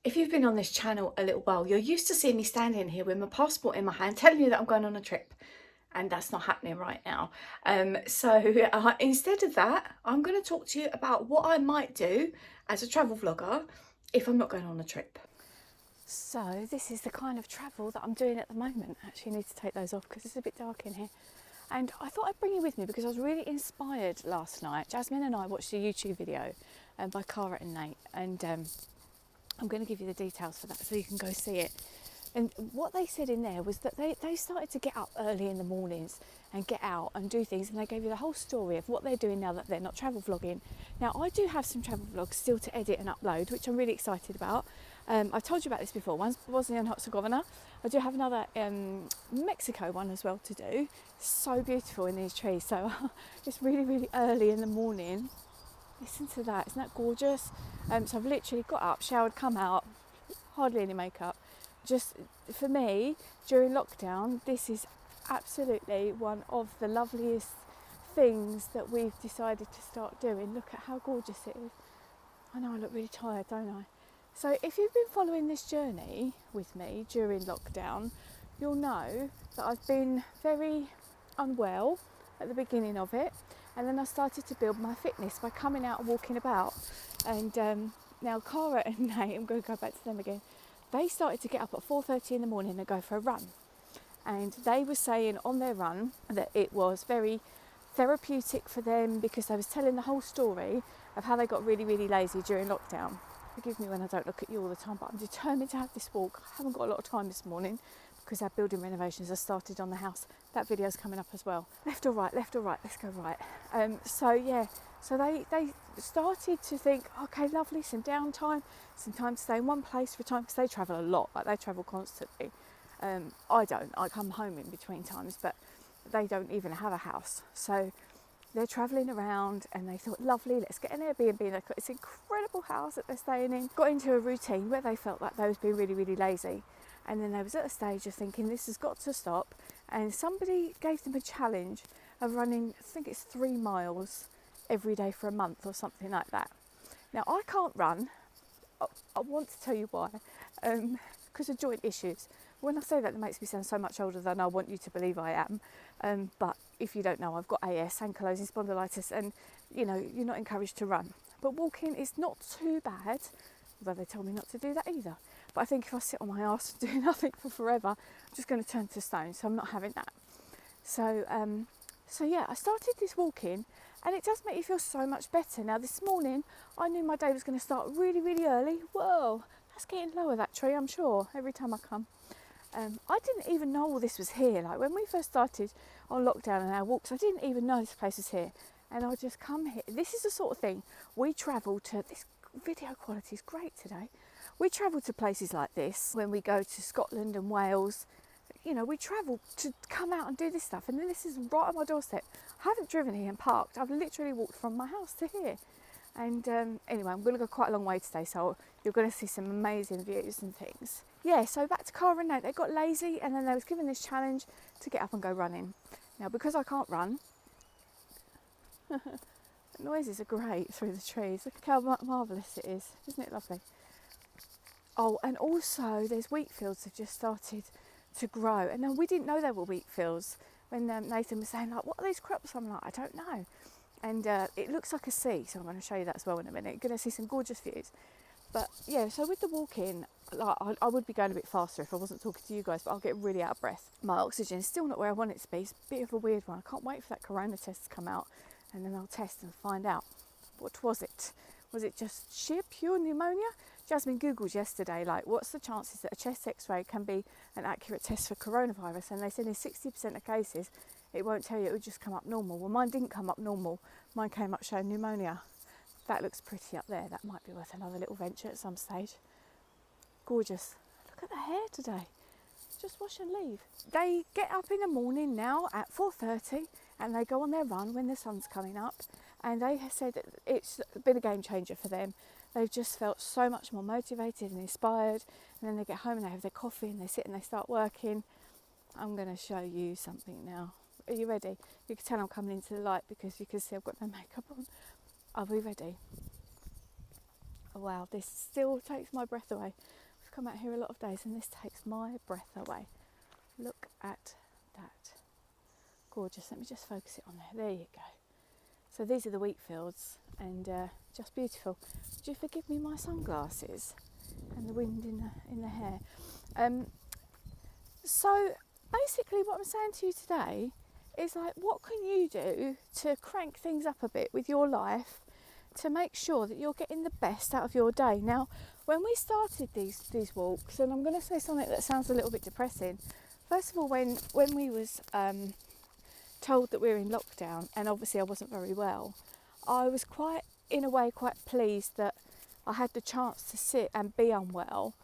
If you've been on this channel a little while, you're used to seeing me standing here with my passport in my hand telling you that I'm going on a trip, and that's not happening right now. Instead of that, I'm going to talk to you about what I might do as a travel vlogger if I'm not going on a trip. So this is the kind of travel that I'm doing at the moment. Actually, I need to take those off because it's a bit dark in here. And I thought I'd bring you with me because I was really inspired last night. Jasmine and I watched a YouTube video by Cara and Nate, and I'm going to give you the details for that so you can go see it. And what they said in there was that they started to get up early in the mornings and get out and do things, and they gave you the whole story of what they're doing now that they're not travel vlogging. Now, I do have some travel vlogs still to edit and upload, which I'm really excited about. I've told you about this before. One's Bosnia and Herzegovina. I do have another Mexico one as well to do. So beautiful in these trees. So it's really, really early in the morning. Listen to that, isn't that gorgeous? So I've literally got up, showered, come out, hardly any makeup. Just for me, during lockdown, this is absolutely one of the loveliest things that we've decided to start doing. Look at how gorgeous it is. I know I look really tired, don't I? So if you've been following this journey with me during lockdown, you'll know that I've been very unwell at the beginning of it. And then I started to build my fitness by coming out and walking about. And now Cara and Nate, I'm going to go back to them again, they started to get up at 4:30 in the morning and go for a run. And they were saying on their run that it was very therapeutic for them because they was telling the whole story of how they got really, really lazy during lockdown. Forgive me when I don't look at you all the time, but I'm determined to have this walk. I haven't got a lot of time this morning because our building renovations are started on the house. That video's coming up as well. Left or right, let's go right. So they started to think, okay, lovely, some downtime, some time to stay in one place for a time, because they travel a lot, like they travel constantly. I don't, I come home in between times, but they don't even have a house. So they're travelling around and they thought, lovely, let's get an Airbnb. They've got this incredible house that they're staying in. Got into a routine where they felt like they was being really, really lazy. And then they was at a stage of thinking, this has got to stop. And somebody gave them a challenge of running, I think it's 3 miles every day for a month or something like that. Now, I can't run. I want to tell you why. Because of joint issues. When I say that, it makes me sound so much older than I want you to believe I am. But if you don't know, I've got AS, ankylosing spondylitis, and you know, you're not encouraged to run. But walking is not too bad, although they told me not to do that either. But I think if I sit on my arse and do nothing for forever, I'm just going to turn to stone, so I'm not having that. So yeah, I started this walking, and it does make you feel so much better. Now, this morning, I knew my day was going to start really, really early. Whoa, that's getting lower, that tree, I'm sure, every time I come. I didn't even know all this was here. Like, when we first started on lockdown and our walks, I didn't even know this place was here. And I just come here. This is the sort of thing we travel to. This video quality is great today. We travel to places like this when we go to Scotland and Wales. You know, we travel to come out and do this stuff. And then this is right on my doorstep. I haven't driven here and parked. I've literally walked from my house to here. And anyway, I'm going to go quite a long way today, so you're going to see some amazing views and things. Yeah, so back to Cara and Nate. They got lazy, and then they was given this challenge to get up and go running. Now, because I can't run, the noises are great through the trees. Look how marvellous it is. Isn't it lovely? Oh, and also there's wheat fields have just started to grow. And then we didn't know there were wheat fields when Nathan was saying, like, what are these crops? I'm like, I don't know. And it looks like a sea, so I'm going to show you that as well in a minute. You're going to see some gorgeous views. But yeah, so with the walking, like, I would be going a bit faster if I wasn't talking to you guys, but I'll get really out of breath. My oxygen is still not where I want it to be. It's a bit of a weird one. I can't wait for that corona test to come out, and then I'll test and find out. What was it? Was it just sheer pure pneumonia? Jasmine Googled yesterday, like, what's the chances that a chest x-ray can be an accurate test for coronavirus? And they said in 60% of cases, it won't tell you, it would just come up normal. Well, mine didn't come up normal. Mine came up showing pneumonia. That looks pretty up there. That might be worth another little venture at some stage. Gorgeous. Look at the hair today. Just wash and leave. They get up in the morning now at 4:30 and they go on their run when the sun's coming up. And they have said that it's been a game changer for them. They've just felt so much more motivated and inspired. And then they get home and they have their coffee and they sit and they start working. I'm going to show you something now. Are you ready? You can tell I'm coming into the light because you can see I've got no makeup on. Are we ready? wow, this still takes my breath away. I've come out here a lot of days and this takes my breath away. Look at that. Gorgeous. Let me just focus it on there. There you go. So these are the wheat fields and just beautiful. Would you forgive me my sunglasses and the wind in the hair? So basically what I'm saying to you today is like, what can you do to crank things up a bit with your life to make sure that you're getting the best out of your day? Now, when we started these walks, and I'm going to say something that sounds a little bit depressing. First of all, when we was told that we were in lockdown, and obviously I wasn't very well, I was in a way quite pleased that I had the chance to sit and be unwell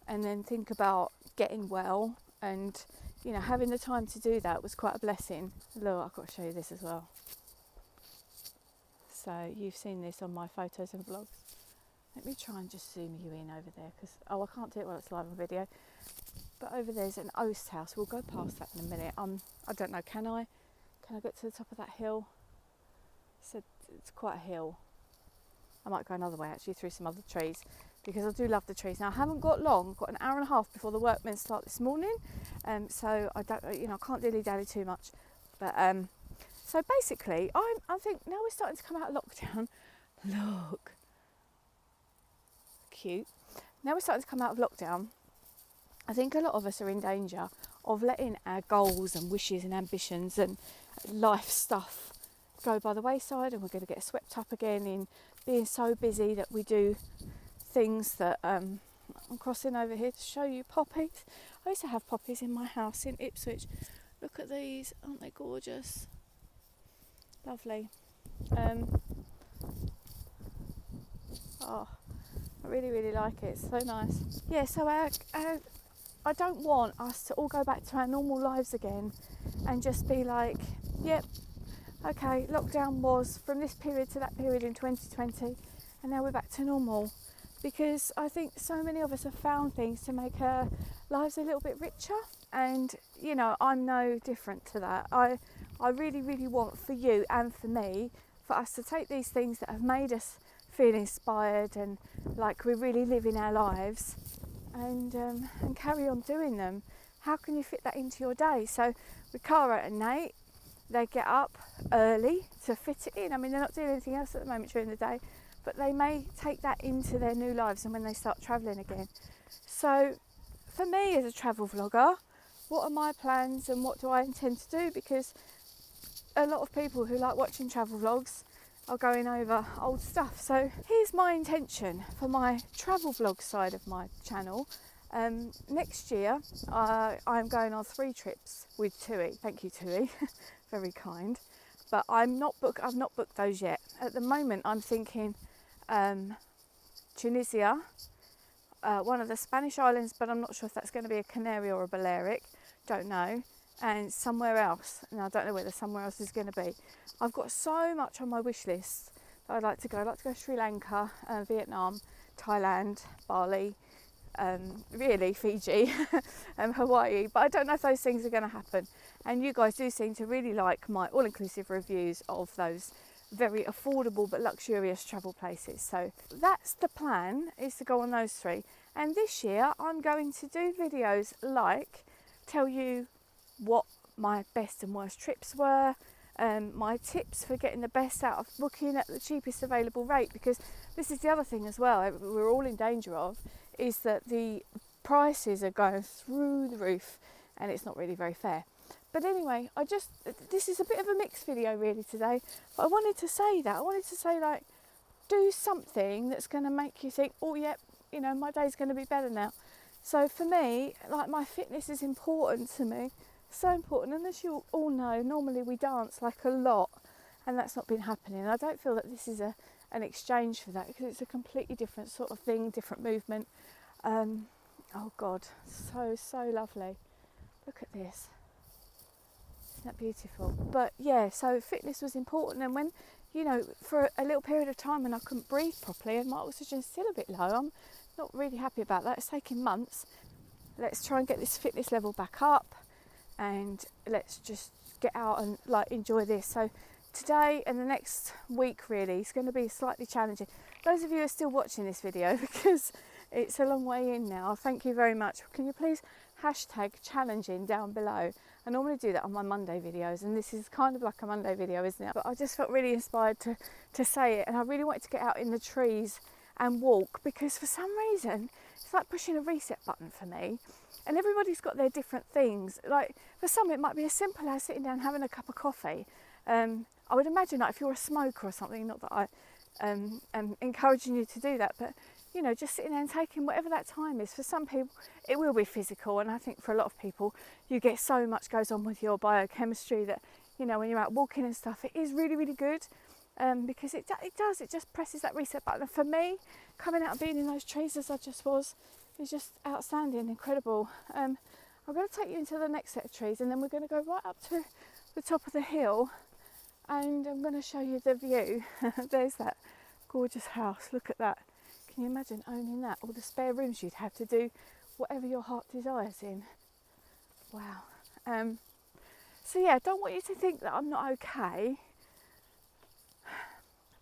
and then think about getting well, and you know, having the time to do that was quite a blessing. Look, I've got to show you this as well. So you've seen this on my photos and vlogs. Let me try and just zoom you in over there, because I can't do it while it's live on video. But over there's an oast house. We'll go past that in a minute. I don't know, can I get to the top of that hill? So it's quite a hill. I might go another way actually, through some other trees, because I do love the trees. Now I haven't got long. I've got an hour and a half before the workmen start this morning, so I don't, I can't dilly-dally too much. But so basically, I think now we're starting to come out of lockdown. Look, cute. Now we're starting to come out of lockdown. I think a lot of us are in danger of letting our goals and wishes and ambitions and life stuff go by the wayside, and we're going to get swept up again in being so busy that we do things that I'm crossing over here to show you poppies. I used to have poppies in my house in Ipswich. Look at these, aren't they gorgeous? Lovely. Oh, I really like it. It's so nice. Yeah, so I don't want us to all go back to our normal lives again and just be like, yep, okay, lockdown was from this period to that period in 2020 and now we're back to normal. Because I think so many of us have found things to make our lives a little bit richer, and you know, I'm no different to that. I really want for you and for me, for us to take these things that have made us feel inspired and like we're really living our lives, and carry on doing them. How can you fit that into your day? So with Cara and Nate, they get up early to fit it in. I mean, they're not doing anything else at the moment during the day, but they may take that into their new lives and when they start travelling again. So for me as a travel vlogger, what are my plans and what do I intend to do? Because a lot of people who like watching travel vlogs are going over old stuff. So here's my intention for my travel vlog side of my channel. Next year I'm going on 3 trips with Tui. Thank you, Tui. Very kind. But I've not booked those yet. At the moment I'm thinking Tunisia, one of the Spanish islands, but I'm not sure if that's going to be a Canary or a Balearic, don't know, and somewhere else, and I don't know where the somewhere else is going to be. I've got so much on my wish list that I'd like to go. I'd like to go Sri Lanka, Vietnam, Thailand, Bali, really Fiji, Hawaii, but I don't know if those things are going to happen. And you guys do seem to really like my all-inclusive reviews of those very affordable but luxurious travel places. So that's the plan, is to go on those 3. And this year I'm going to do videos like tell you what my best and worst trips were, my tips for getting the best out of booking at the cheapest available rate, because this is the other thing as well we're all in danger of, is that the prices are going through the roof and it's not really very fair. But anyway, this is a bit of a mixed video really today, but I wanted to say that. I wanted to say, like, do something that's going to make you think, oh yep, you know, my day's going to be better now. So for me, like, my fitness is important to me, so important. And as you all know, normally we dance like a lot, and that's not been happening. I don't feel that this is an exchange for that, because it's a completely different sort of thing, different movement. Oh God, so lovely. Look at this. Isn't that beautiful? But yeah, so fitness was important, and when, you know, for a little period of time when I couldn't breathe properly and my oxygen's still a bit low, I'm not really happy about that. It's taking months. Let's try and get this fitness level back up, and let's just get out and like enjoy this. So today and the next week really is going to be slightly challenging. Those of you who are still watching this video, because it's a long way in now, thank you very much. Can you please hashtag challenging down below? I normally do that on my Monday videos, and this is kind of like a Monday video, isn't it? But I just felt really inspired to say it, and I really wanted to get out in the trees and walk, because for some reason it's like pushing a reset button for me. And everybody's got their different things. Like for some it might be as simple as sitting down having a cup of coffee. I would imagine that if you're a smoker or something, not that I am encouraging you to do that, but you know, just sitting there and taking whatever that time is. For some people it will be physical, and I think for a lot of people you get so much goes on with your biochemistry that, you know, when you're out walking and stuff, it is really, really good, because it just presses that reset button. And for me, coming out and being in those trees as I just was is just outstanding, incredible. I'm going to take you into the next set of trees, and then we're going to go right up to the top of the hill, and I'm going to show you the view. There's that gorgeous house, look at that. Can you imagine owning that? All the spare rooms you'd have to do whatever your heart desires in. Wow. So yeah, I don't want you to think that I'm not okay,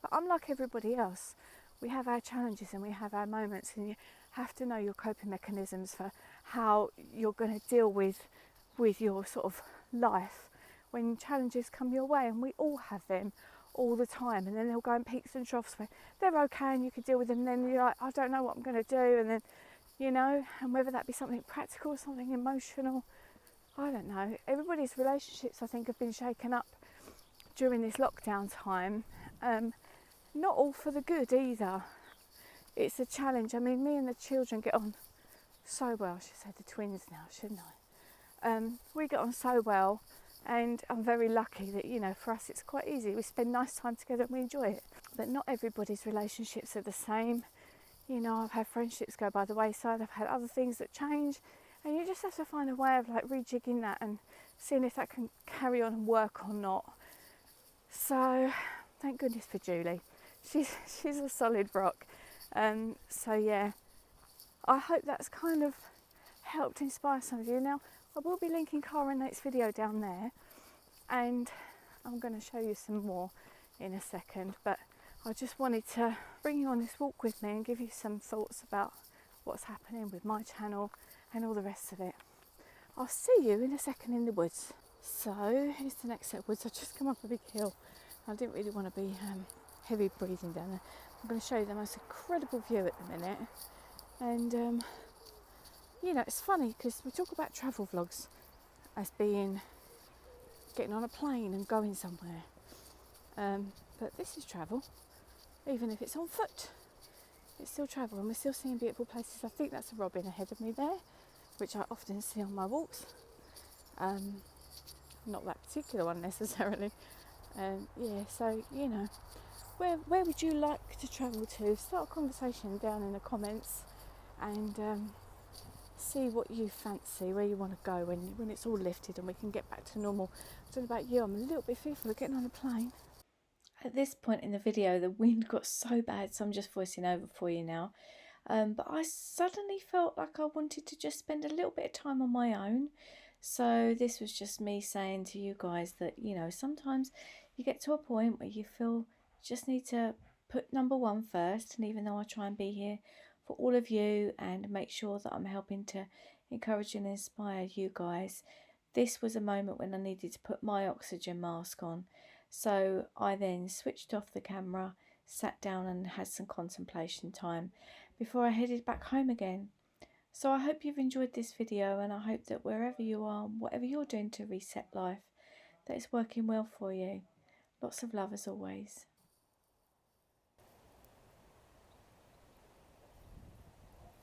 but I'm like everybody else. We have our challenges and we have our moments, and you have to know your coping mechanisms for how you're going to deal with your sort of life when challenges come your way, and we all have them all the time, and then they'll go in peaks and troughs where they're okay and you can deal with them, and then you're like, I don't know what I'm going to do, and then, you know, and whether that be something practical or something emotional, I don't know. Everybody's relationships, I think, have been shaken up during this lockdown time, not all for the good either. It's a challenge. I mean, me and the children get on so well. I should say the twins now, shouldn't I? We get on so well, and I'm very lucky that, you know, for us it's quite easy. We spend nice time together and we enjoy it. But not everybody's relationships are the same. You know, I've had friendships go by the wayside. I've had other things that change, and you just have to find a way of like rejigging that and seeing if that can carry on and work or not. So thank goodness for Julie. She's a solid rock. So yeah, I hope that's kind of helped inspire some of you. Now, I will be linking Cara and Nate's video down there, and I'm going to show you some more in a second, but I just wanted to bring you on this walk with me and give you some thoughts about what's happening with my channel and all the rest of it. I'll see you in a second in the woods. So here's the next set of woods. I've just come up a big hill. I didn't really want to be heavy breathing down there. I'm going to show you the most incredible view at the minute, and you know, it's funny because we talk about travel vlogs as being getting on a plane and going somewhere, but this is travel. Even if it's on foot, it's still travel, and we're still seeing beautiful places. I think that's a robin ahead of me there, which I often see on my walks. Not that particular one necessarily. Yeah, so, you know, where would you like to travel to? Start a conversation down in the comments, and see what you fancy, where you want to go when it's all lifted and we can get back to normal. I don't know about you, I'm a little bit fearful of getting on a plane. At this point in the video, the wind got so bad, so I'm just voicing over for you now. But I suddenly felt like I wanted to just spend a little bit of time on my own. So this was just me saying to you guys that, you know, sometimes you get to a point where you feel you just need to put number one first. And even though I try and be here for all of you and make sure that I'm helping to encourage and inspire you guys, this was a moment when I needed to put my oxygen mask on. So I then switched off the camera, sat down and had some contemplation time before I headed back home again. So I hope you've enjoyed this video, and I hope that wherever you are, whatever you're doing to reset life, that it's working well for you. Lots of love as always.